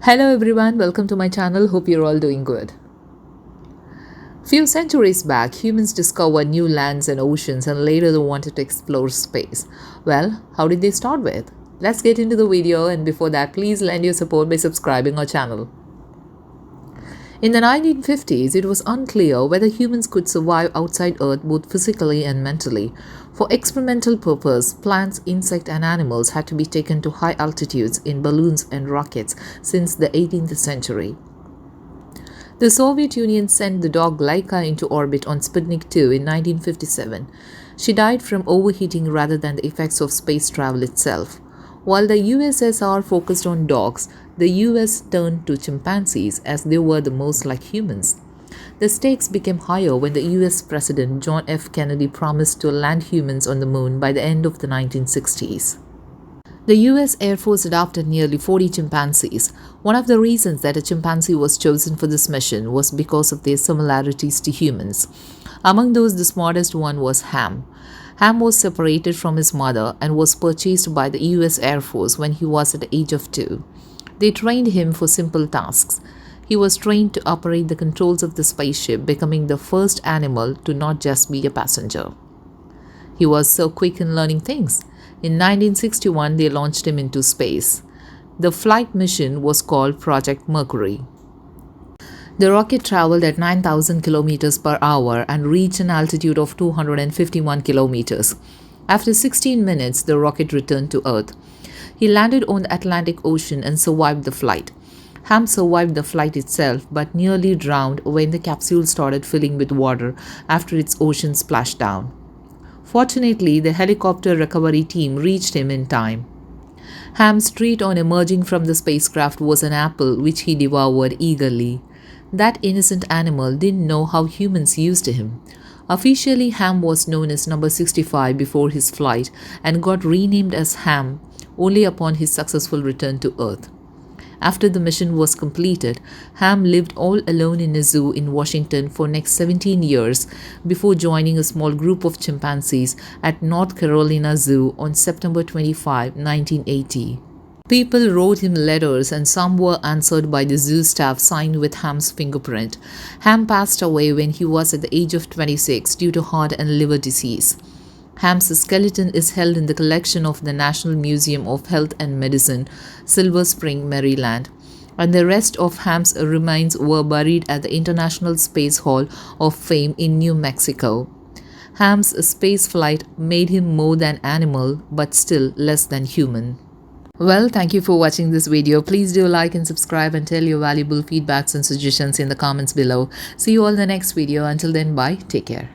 Hello everyone, welcome to my channel. Hope you're all doing good. Few centuries back, humans discovered new lands and oceans and later they wanted to explore space. Well, how did they start with? Let's get into the video, and before that, please lend your support by subscribing our channel. In the 1950s, it was unclear whether humans could survive outside Earth both physically and mentally. For experimental purpose, plants, insects and animals had to be taken to high altitudes in balloons and rockets since the 18th century. The Soviet Union sent the dog Laika into orbit on Sputnik 2 in 1957. She died from overheating rather than the effects of space travel itself. While the USSR focused on dogs, the US turned to chimpanzees as they were the most like humans. The stakes became higher when the US President John F. Kennedy promised to land humans on the moon by the end of the 1960s. The US Air Force adopted nearly 40 chimpanzees. One of the reasons that a chimpanzee was chosen for this mission was because of their similarities to humans. Among those, the smartest one was Ham. Ham was separated from his mother and was purchased by the US Air Force when he was at the age of 2. They trained him for simple tasks. He was trained to operate the controls of the spaceship, becoming the first animal to not just be a passenger. He was so quick in learning things. In 1961, they launched him into space. The flight mission was called Project Mercury. The rocket traveled at 9,000 kilometers per hour and reached an altitude of 251 kilometers. After 16 minutes, the rocket returned to Earth. He landed on the Atlantic Ocean and survived the flight. Ham survived the flight itself but nearly drowned when the capsule started filling with water after its ocean splashed down. Fortunately, the helicopter recovery team reached him in time. Ham's treat on emerging from the spacecraft was an apple which he devoured eagerly. That innocent animal didn't know how humans used him. Officially, Ham was known as number 65 before his flight and got renamed as Ham only upon his successful return to Earth. After the mission was completed, Ham lived all alone in a zoo in Washington for next 17 years before joining a small group of chimpanzees at North Carolina Zoo on September 25, 1980. People wrote him letters and some were answered by the zoo staff signed with Ham's fingerprint. Ham passed away when he was at the age of 26 due to heart and liver disease. Ham's skeleton is held in the collection of the National Museum of Health and Medicine, Silver Spring, Maryland, and the rest of Ham's remains were buried at the International Space Hall of Fame in New Mexico. Ham's space flight made him more than animal, but still less than human. Well, thank you for watching this video. Please do like and subscribe and tell your valuable feedbacks and suggestions in the comments below. See you all in the next video. Until then, bye. Take care.